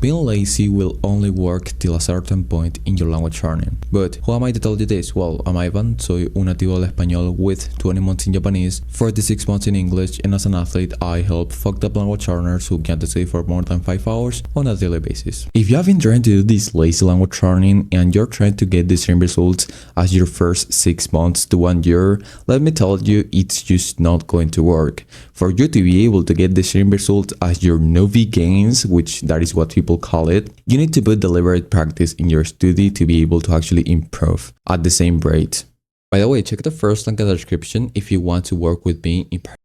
Being lazy will only work till a certain point in your language learning. But who am I to tell you this? Well, I'm Ivan, soy un nativo del español with 20 months in Japanese, 46 months in English, and as an athlete, I help fucked up language learners who can't study for more than 5 hours on a daily basis. If you have been trying to do this lazy language learning and you're trying to get the same results as your first 6 months to 1 year, let me tell you, it's just not going to work. For you to be able to get the same results as your Novi gains, which that is what people call it, you need to put deliberate practice in your study to be able to actually improve at the same rate. By the way, check the first link in the description if you want to work with me in person.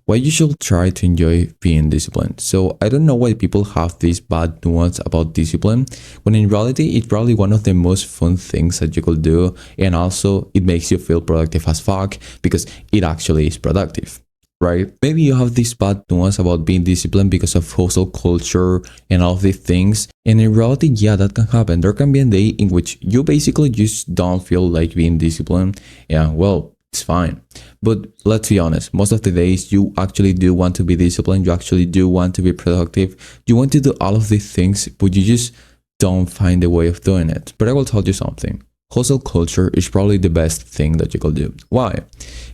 Why you should try to enjoy being disciplined. So I don't know why people have this bad nuance about discipline, when in reality it's probably one of the most fun things that you could do, and also it makes you feel productive as fuck because it actually is productive. Right? Maybe you have this bad nuance about being disciplined because of hustle culture and all of these things. And in reality, yeah, that can happen. There can be a day in which you basically just don't feel like being disciplined. Yeah, well, it's fine. But let's be honest, most of the days you actually do want to be disciplined. You actually do want to be productive. You want to do all of these things, but you just don't find a way of doing it. But I will tell you something. Hustle culture is probably the best thing that you could do. Why?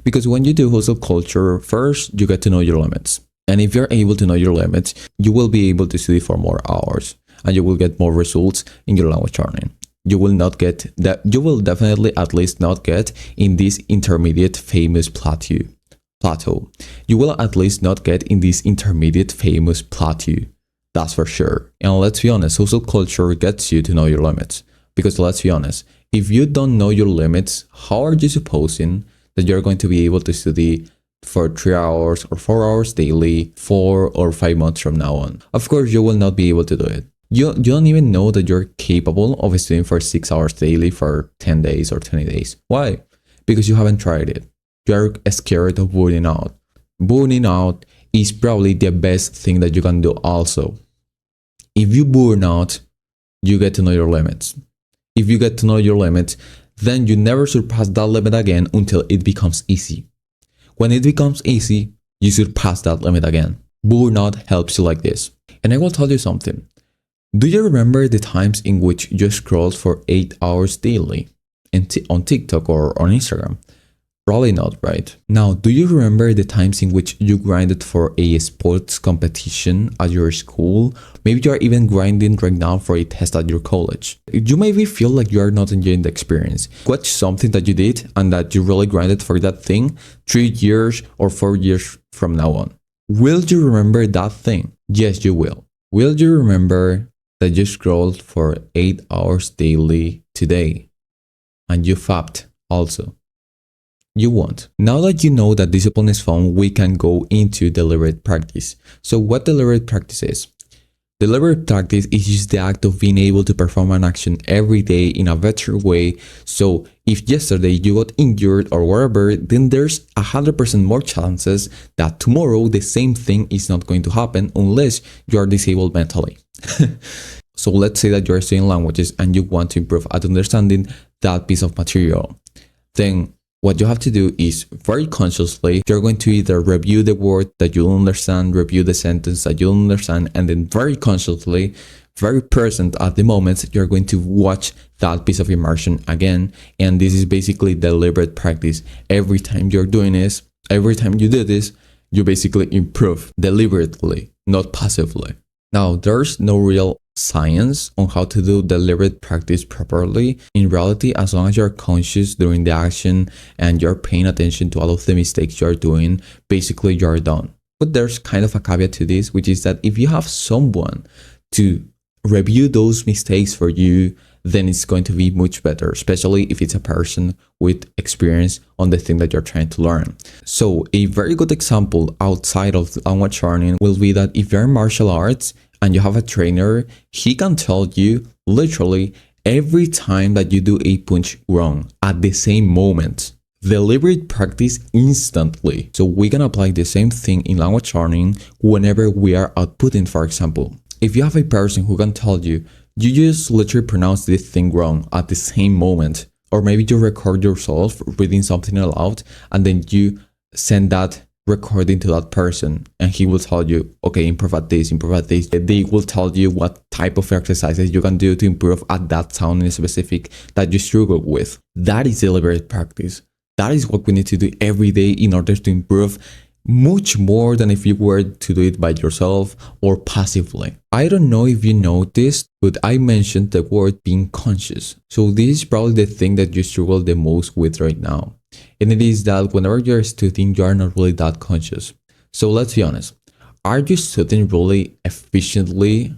Because when you do hustle culture, first, you get to know your limits. And if you're able to know your limits, you will be able to study for more hours and you will get more results in your language learning. You will not get that, you will definitely at least not get in this intermediate famous plateau. You will at least not get in this intermediate famous plateau. That's for sure. And let's be honest, hustle culture gets you to know your limits. Because let's be honest, if you don't know your limits, how are you supposing that you're going to be able to study for 3 hours or 4 hours daily, 4 or 5 months from now on? Of course, you will not be able to do it. You don't even know that you're capable of studying for 6 hours daily for 10 days or 20 days. Why? Because you haven't tried it. You're scared of burning out. Burning out is probably the best thing that you can do also. If you burn out, you get to know your limits. If you get to know your limits, then you never surpass that limit again until it becomes easy. When it becomes easy, you surpass that limit again. Burnout helps you like this. And I will tell you something. Do you remember the times in which you scrolled for 8 hours daily on TikTok or on Instagram? Probably not, right? Now, do you remember the times in which you grinded for a sports competition at your school? Maybe you are even grinding right now for a test at your college. You maybe feel like you are not enjoying the experience. Watch something that you did and that you really grinded for that thing 3 years or 4 years from now on. Will you remember that thing? Yes, you will. Will you remember that you scrolled for 8 hours daily today? And you fapped also. You won't. Now that you know that discipline is fun, we can go into deliberate practice. So what deliberate practice is? Deliberate practice is just the act of being able to perform an action every day in a better way. So if yesterday you got injured or whatever, then there's 100% more chances that tomorrow the same thing is not going to happen unless you are disabled mentally. So let's say that you're studying languages and you want to improve at understanding that piece of material. Then what you have to do is very consciously, you're going to either review the word that you understand, review the sentence that you understand, and then very consciously, very present at the moment, you're going to watch that piece of immersion again. And this is basically deliberate practice. Every time you're doing this, every time you do this, you basically improve deliberately, not passively. Now, there's no real science on how to do deliberate practice properly. In reality, as long as you're conscious during the action and you're paying attention to all of the mistakes you're doing, basically you're done. But there's kind of a caveat to this, which is that if you have someone to review those mistakes for you, then it's going to be much better, especially if it's a person with experience on the thing that you're trying to learn. So a very good example outside of language learning will be that if you're in martial arts and you have a trainer, he can tell you literally every time that you do a punch wrong at the same moment. Deliberate practice instantly. So we can apply the same thing in language learning whenever we are outputting, for example. If you have a person who can tell you, you just literally pronounce this thing wrong at the same moment, or maybe you record yourself reading something aloud and then you send that recording to that person, and he will tell you, okay, improve at this, improve at this. They will tell you what type of exercises you can do to improve at that sound in specific that you struggle with. That is deliberate practice. That is what we need to do every day in order to improve, much more than if you were to do it by yourself or passively. I don't know if you noticed, but I mentioned the word being conscious. So this is probably the thing that you struggle the most with right now. And it is that whenever you're studying, you are not really that conscious. So let's be honest. Are you studying really efficiently?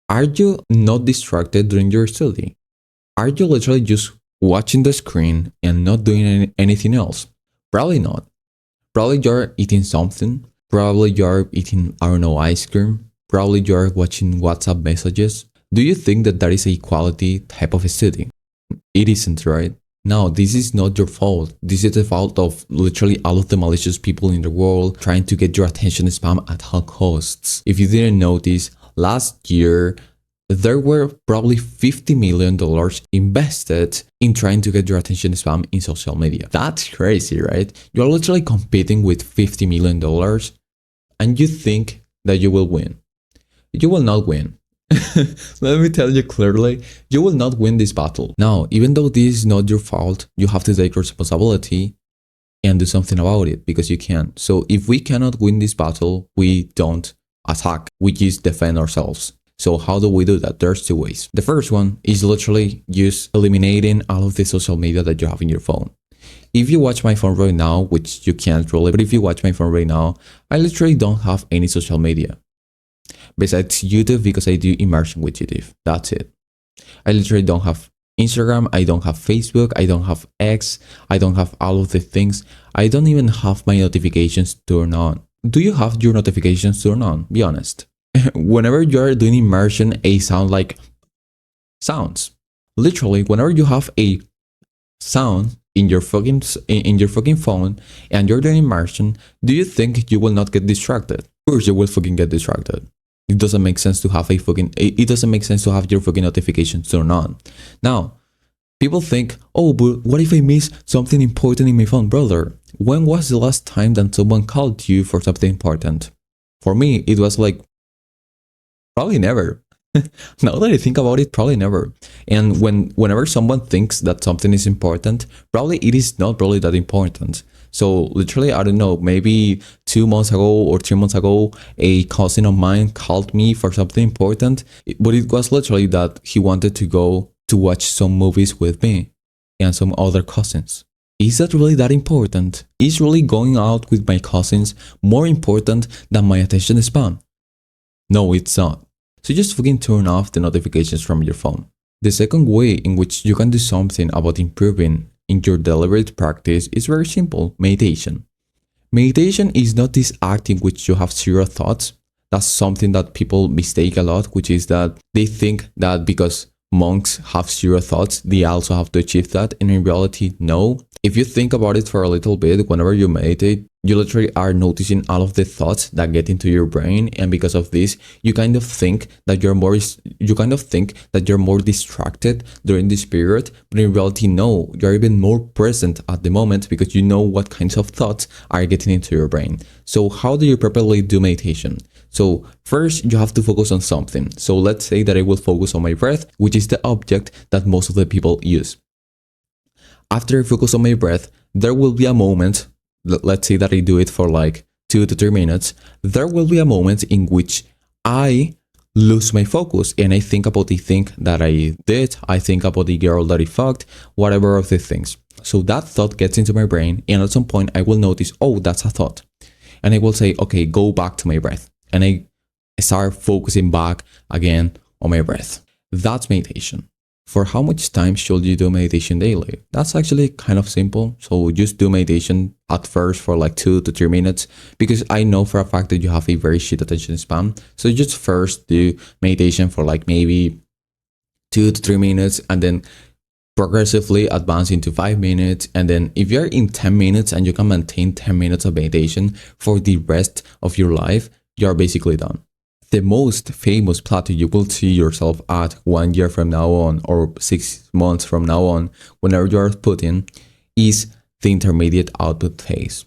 Are you not distracted during your study? Are you literally just watching the screen and not doing anything else? Probably not. Probably you're eating something. Probably you're eating, I don't know, ice cream. Probably you're watching WhatsApp messages. Do you think that that is a quality type of study? It isn't, right? Now, this is not your fault. This is the fault of literally all of the malicious people in the world trying to get your attention span at all costs. If you didn't notice, last year, there were probably $50 million invested in trying to get your attention spam in social media. That's crazy, right? You're literally competing with $50 million and you think that you will win. You will not win. Let me tell you clearly, you will not win this battle. Now, even though this is not your fault, you have to take responsibility and do something about it because you can. So if we cannot win this battle, we don't attack, we just defend ourselves. So how do we do that? There's two ways. The first one is literally just eliminating all of the social media that you have in your phone. If you watch my phone right now, which you can't really, but if you watch my phone right now, I literally don't have any social media. Besides YouTube, because I do immersion with YouTube. That's it. I literally don't have Instagram, I don't have Facebook, I don't have X, I don't have all of the things. I don't even have my notifications turned on. Do you have your notifications turned on? Be honest. Whenever you're doing immersion, a sound like sounds. Literally, whenever you have a sound in your fucking phone and you're doing immersion, do you think you will not get distracted? Of course you will fucking get distracted. It doesn't make sense to have it doesn't make sense to have your fucking notifications turned on. Now, people think, oh, but what if I miss something important in my phone? Brother, when was the last time that someone called you for something important? For me, it was like, probably never. Now that I think about it, probably never. And whenever someone thinks that something is important, probably it is not really that important. So literally, I don't know, maybe 2 months ago or 3 months ago, a cousin of mine called me for something important, but it was literally that he wanted to go to watch some movies with me and some other cousins. Is that really that important? Is really going out with my cousins more important than my attention span? No, it's not. So just fucking turn off the notifications from your phone. The second way in which you can do something about improving in your deliberate practice is very simple: meditation. Meditation is not this act in which you have zero thoughts. That's something that people mistake a lot, which is that they think that because monks have zero thoughts, they also have to achieve that. And in reality, no. If you think about it for a little bit, whenever you meditate, you literally are noticing all of the thoughts that get into your brain, and because of this, you kind of think that you're more distracted during this period, but in reality, no, you're even more present at the moment because you know what kinds of thoughts are getting into your brain. So how do you properly do meditation? So first, you have to focus on something. So let's say that I will focus on my breath, which is the object that most of the people use. After I focus on my breath, there will be a moment, let's say that I do it for like 2 to 3 minutes, there will be a moment in which I lose my focus and I think about the thing that I did, I think about the girl that I fucked, whatever of the things. So that thought gets into my brain, and at some point I will notice, oh, that's a thought. And I will say, okay, go back to my breath. And I start focusing back again on my breath. That's meditation. For how much time should you do meditation daily? That's actually kind of simple. So just do meditation at first for like 2 to 3 minutes, because I know for a fact that you have a very shit attention span. So just first do meditation for like maybe 2 to 3 minutes, and then progressively advance into 5 minutes. And then if you're in 10 minutes and you can maintain 10 minutes of meditation for the rest of your life, you're basically done. The most famous plateau you will see yourself at 1 year from now on, or 6 months from now on, whenever you are put in, is the intermediate output phase.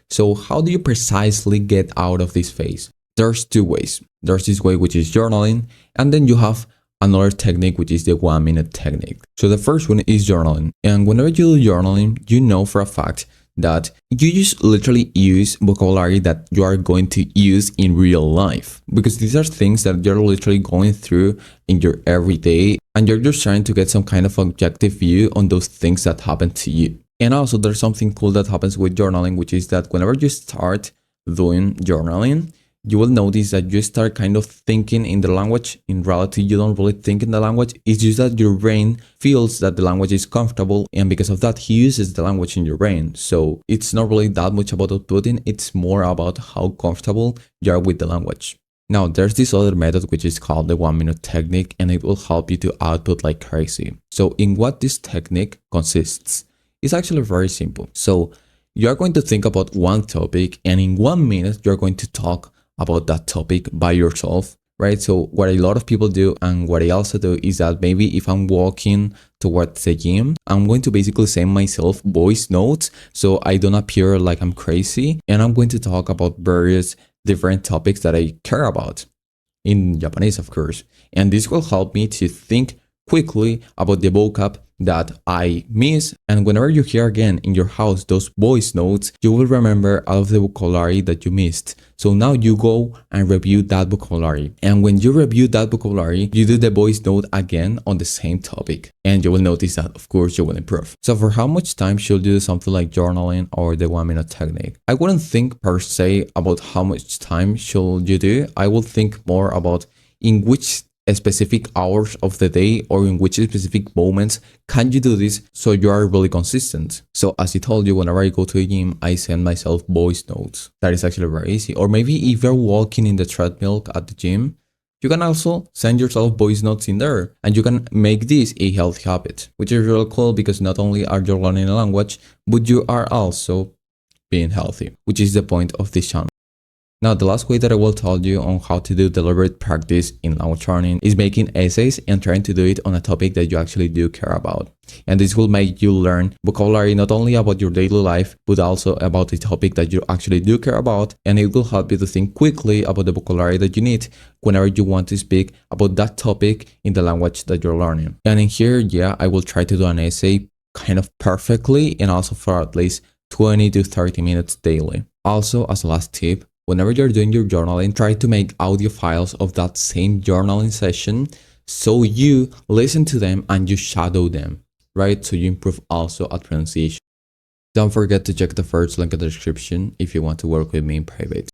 So how do you precisely get out of this phase? There's two ways. There's this way, which is journaling, and then you have another technique, which is the 1 minute technique. So the first one is journaling. And whenever you do journaling, you know for a fact that you just literally use vocabulary that you are going to use in real life, because these are things that you're literally going through in your everyday, and you're just trying to get some kind of objective view on those things that happen to you. And also there's something cool that happens with journaling, which is that whenever you start doing journaling, you will notice that you start kind of thinking in the language. In reality, you don't really think in the language. It's just that your brain feels that the language is comfortable, and because of that, he uses the language in your brain. So it's not really that much about outputting, it's more about how comfortable you are with the language. Now, there's this other method which is called the 1 minute technique, and it will help you to output like crazy. So in what this technique consists, it's actually very simple. So you're going to think about one topic, and in 1 minute, you're going to talk about that topic by yourself, right? So what a lot of people do, and what I also do, is that maybe if I'm walking towards the gym, I'm going to basically send myself voice notes so I don't appear like I'm crazy, and I'm going to talk about various different topics that I care about, in Japanese, of course. And this will help me to think quickly about the vocab that I miss. And whenever you hear again in your house those voice notes, you will remember all of the vocabulary that you missed. So now you go and review that vocabulary. And when you review that vocabulary, you do the voice note again on the same topic. And you will notice that, of course, you will improve. So for how much time should you do something like journaling or the 1 minute technique? I wouldn't think per se about how much time should you do. I would think more about in which specific hours of the day or in which specific moments can you do this so you are really consistent. So as I told you, whenever I go to a gym, I send myself voice notes. That is actually very easy. Or maybe if you're walking in the treadmill at the gym, you can also send yourself voice notes in there, and you can make this a healthy habit, which is really cool because not only are you learning a language, but you are also being healthy, which is the point of this channel. Now, the last way that I will tell you on how to do deliberate practice in language learning is making essays and trying to do it on a topic that you actually do care about. And this will make you learn vocabulary not only about your daily life, but also about the topic that you actually do care about. And it will help you to think quickly about the vocabulary that you need whenever you want to speak about that topic in the language that you're learning. And in here, yeah, I will try to do an essay kind of perfectly, and also for at least 20 to 30 minutes daily. Also, as a last tip, whenever you're doing your journaling, try to make audio files of that same journaling session so you listen to them and you shadow them, right? So you improve also at pronunciation. Don't forget to check the first link in the description if you want to work with me in private.